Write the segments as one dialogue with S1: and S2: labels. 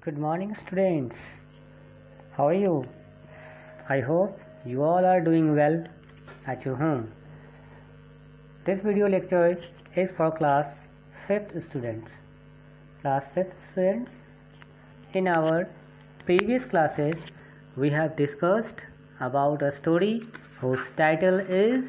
S1: Good morning, students. How are you? I hope you all are doing well at your home. This video lecture is for class 5th students. Class 5th students, in our previous classes, we have discussed about a story whose title is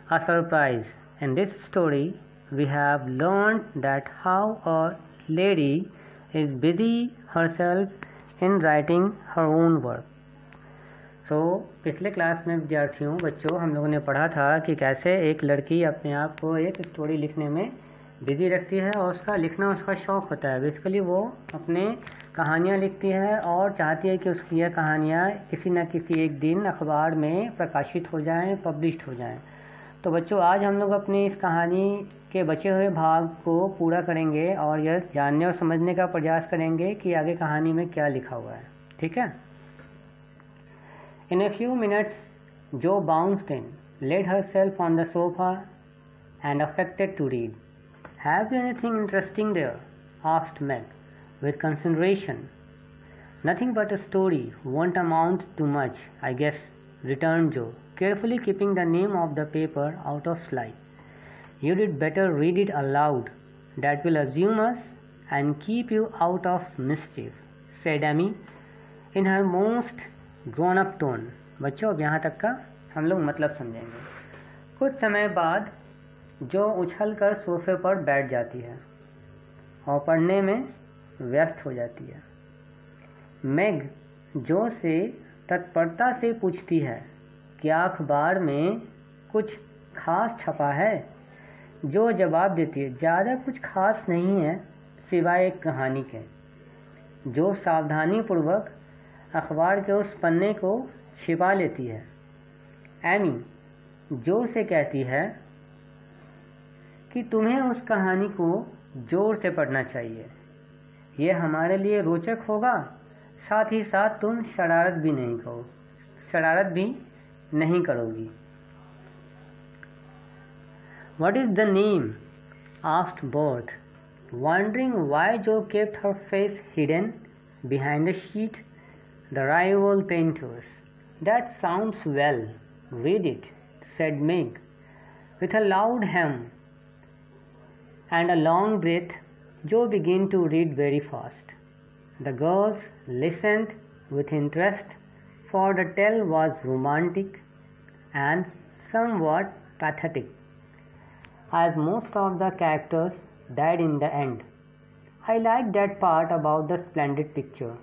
S1: A Surprise. In this story, we have learned that how a lady is busy herself in writing her own work. पिछले class में बच्चों हम लोगों ने पढ़ा था कि कैसे एक लड़की अपने आप को एक स्टोरी लिखने में बिजी रखती है और उसका लिखना उसका शौक़ होता है। बेसिकली वो अपने कहानियाँ लिखती है और चाहती है कि उसकी यह कहानियाँ किसी न किसी एक दिन अखबार में प्रकाशित हो जाएं, पब्लिश्ड हो जाएं। तो बच्चों आज हम लोग अपनी इस कहानी के बचे हुए भाग को पूरा करेंगे और यह जानने और समझने का प्रयास करेंगे कि आगे कहानी में क्या लिखा हुआ है। ठीक है। In a few minutes, Jo bounced in, laid herself on the sofa, and affected to read. Have you anything interesting there? Asked Meg, with consideration. Nothing but a story. Won't amount to much, I guess, returned Jo, carefully keeping the name of the paper out of sight. You'd better read it aloud. That will assume us and keep you out of mischief, said Amy, in her most grown up tone. बच्चों अब यहाँ तक का हम लोग मतलब समझेंगे। कुछ समय बाद जो उछल कर सोफे पर बैठ जाती है और पढ़ने में व्यस्त हो जाती है। मैग जो से तत्परता से पूछती है, क्या अखबार में कुछ खास छपा है? जो जवाब देती है, ज़्यादा कुछ खास नहीं है सिवाय एक कहानी के। जो सावधानीपूर्वक अखबार के उस पन्ने को छिपा लेती है। एमी जो से कहती है कि तुम्हें उस कहानी को जोर से पढ़ना चाहिए, यह हमारे लिए रोचक होगा, साथ ही साथ तुम शरारत भी नहीं करोगी। What is the name? asked Bert, wondering why Jo kept her face hidden behind the sheet. The Rival Painters. That sounds well. Read it, said Meg, with a loud hem and a long breath. Jo began to read very fast. The girls listened with interest, for the tale was romantic and somewhat pathetic, as most of the characters died in the end. I liked that part about the splendid picture,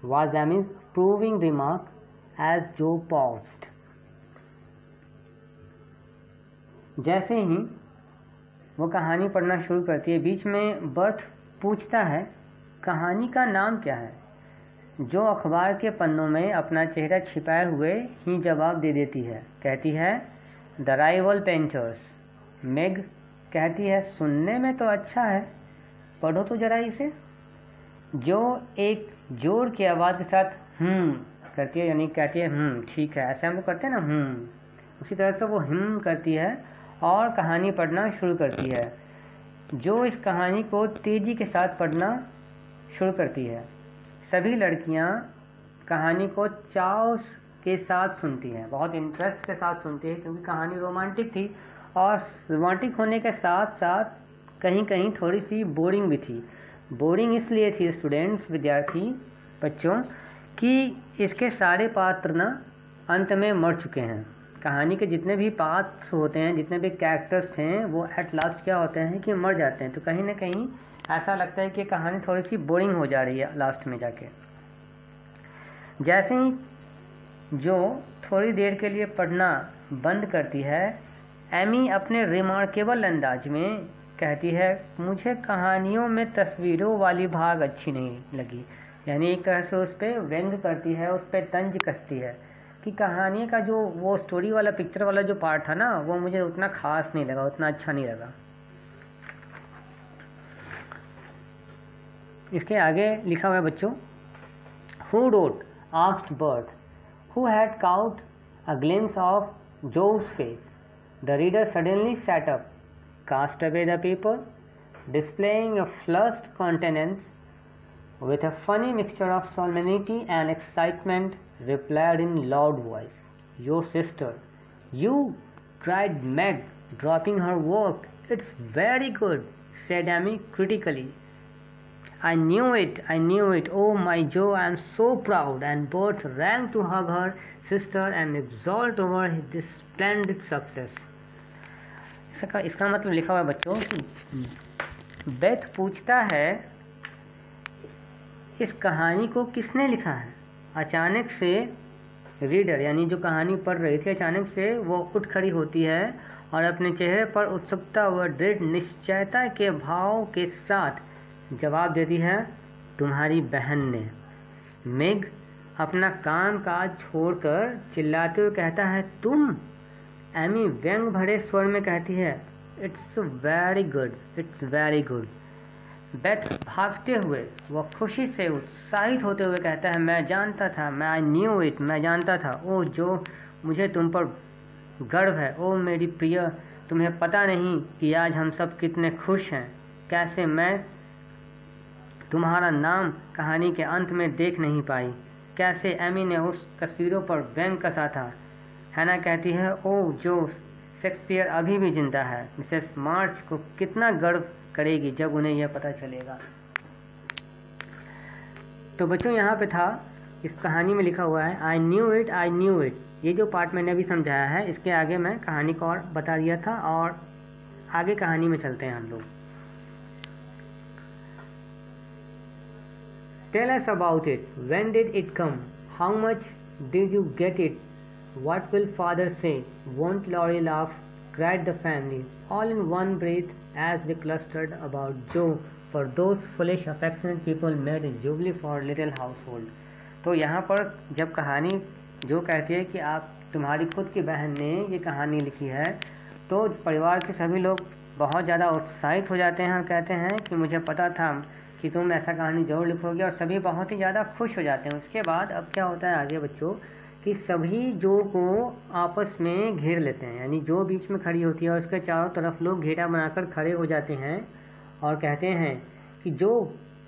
S1: was Amy's approving remark as Jo paused. जैसे ही वो कहानी पढ़ना शुरू करती है, बीच में Burt पूछता है, कहानी का नाम क्या है? जो अखबार के पन्नों में अपना चेहरा छिपाए हुए ही जवाब दे देती है। कहती है, द राइवल पेंटर्स। मेग कहती है, सुनने में तो अच्छा है, पढ़ो तो जरा इसे। जो एक जोर की आवाज़ के साथ करती है, यानी कहती है ठीक है, ऐसे हम लोग करते हैं ना उसी तरह से वो करती है और कहानी पढ़ना शुरू करती है। जो इस कहानी को तेज़ी के साथ पढ़ना शुरू करती है। सभी लड़कियां कहानी को चाव के साथ सुनती हैं, बहुत इंटरेस्ट के साथ सुनती है, क्योंकि कहानी रोमांटिक थी और रोमांटिक होने के साथ साथ कहीं कहीं थोड़ी सी बोरिंग भी थी। बोरिंग इसलिए थी स्टूडेंट्स, विद्यार्थी बच्चों, कि इसके सारे पात्र ना अंत में मर चुके हैं। कहानी के जितने भी पात्र होते हैं, जितने भी कैरेक्टर्स हैं, वो एट लास्ट क्या होते हैं कि मर जाते हैं। तो कहीं ना कहीं ऐसा लगता है कि कहानी थोड़ी सी बोरिंग हो जा रही है लास्ट में जाके। जैसे ही जो थोड़ी देर के लिए पढ़ना बंद करती है, एमी अपने रिमार्केबल अंदाज में कहती है, मुझे कहानियों में तस्वीरों वाली भाग अच्छी नहीं लगी। यानी एक तरह से उस पर व्यंग करती है, उस पर तंज कसती है कि कहानी का जो वो स्टोरी वाला पिक्चर वाला जो पार्ट था ना, वो मुझे उतना खास नहीं लगा, उतना अच्छा नहीं लगा। इसके आगे लिखा हुआ है बच्चों, who wrote asked Bert, who had caught a glimpse of Jo's face. The reader suddenly sat up, cast away the paper, displaying a flushed countenance with a funny mixture of solemnity and excitement, replied in loud voice, "Your sister." "You!" cried Meg, dropping her work. "It's very good," said Amy critically. I knew it. Oh my Joe, I am so proud." And both ran to hug her sister and exult over this splendid success. इसका मतलब लिखा हुआ है बच्चों कि Beth पूछता है इस कहानी को किसने लिखा है। अचानक से रीडर यानी जो कहानी पढ़ रही थी, अचानक से वो उठ खड़ी होती है और अपने चेहरे पर उत्सुकता व दृढ़ निश्चयता के भाव के साथ जवाब देती है, "तुम्हारी बहन ने।" मेग अपना काम काज छोड़कर चिल्लाते हुए कहता है, "तुम?" एमी व्यंग भरे स्वर में कहती है, "इट्स वेरी गुड। बेथ भागते हुए वह खुशी से उत्साहित होते हुए कहता है, "मैं जानता था, मैं जानता था। ओ जो मुझे तुम पर गर्व है। ओ मेरी प्रिय, तुम्हें पता नहीं कि आज हम सब कितने खुश हैं। कैसे मैं तुम्हारा नाम कहानी के अंत में देख नहीं पाई। कैसे एमी ने उस तस्वीरों पर व्यंग कसा था।" हैना कहती है, "ओह जो शेक्सपियर अभी भी जिंदा है। मिसेस मार्च को कितना गर्व करेगी जब उन्हें यह पता चलेगा।" तो बच्चों यहाँ पे था, इस कहानी में लिखा हुआ है आई न्यू इट। ये जो पार्ट मैंने अभी समझाया है, इसके आगे मैं कहानी को और बता दिया था और आगे कहानी में चलते हैं हम लोग। Tell us about it. When did it come? How much did you get it? What will father say? Won't Laurie laugh? Cried the family, all in one breath as they clustered about Joe, for those foolish, affectionate people made a jubilee for little household. तो यहाँ पर जब कहानी जो कहती है कि आप तुम्हारी खुद की बहन ने ये कहानी लिखी है, तो परिवार के सभी लोग बहुत ज़्यादा उत्साहित हो जाते हैं और कहते हैं कि मुझे पता था कि तुम ऐसा कहानी जरूर लिखोगे, और सभी बहुत ही ज़्यादा खुश हो जाते हैं। उसके बाद अब क्या होता है आगे बच्चों कि सभी जो को आपस में घेर लेते हैं, यानी जो बीच में खड़ी होती है और उसके चारों तरफ लोग घेरा बनाकर खड़े हो जाते हैं और कहते हैं कि जो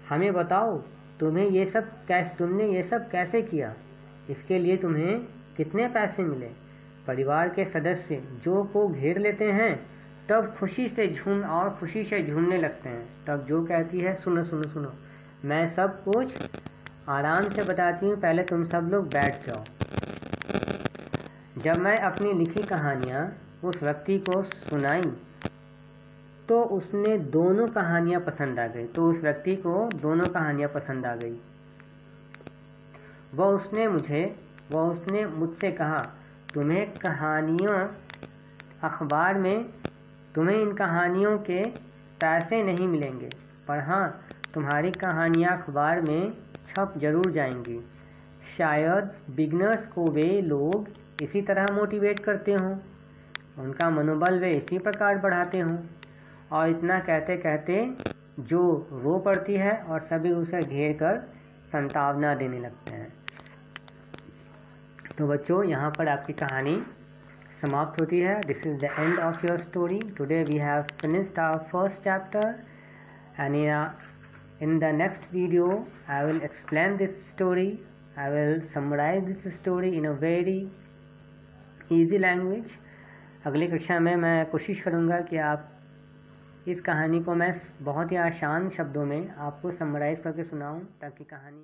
S1: हमें बताओ तुमने ये सब कैसे किया, इसके लिए तुम्हें कितने पैसे मिले। परिवार के सदस्य जो को घेर लेते हैं तब खुशी से झूमने लगते हैं। तब जो कहती है, सुनो, मैं सब कुछ आराम से बताती हूँ, पहले तुम सब लोग बैठ जाओ। जब मैं अपनी लिखी कहानियाँ उस व्यक्ति को सुनाई तो उसने दोनों कहानियाँ पसंद आ गई। वह उसने मुझसे कहा, तुम्हें इन कहानियों के पैसे नहीं मिलेंगे, पर हाँ तुम्हारी कहानियाँ अखबार में छप जरूर जाएंगी। शायद बिगनर्स को वे लोग इसी तरह मोटिवेट करते हों, उनका मनोबल वे इसी प्रकार बढ़ाते हों। और इतना कहते कहते जो रो पड़ती है और सभी उसे घेर कर संतावना देने लगते हैं। तो बच्चों यहाँ पर आपकी कहानी समाप्त होती है। This is the end of your story. Today we have finished our first chapter and in the next video I will explain this story. I will summarize this story in a very easy language. अगली कक्षा में मैं कोशिश करूँगा कि आप इस कहानी को मैं बहुत ही आसान शब्दों में आपको समराइज़ करके सुनाऊँ ताकि कहानी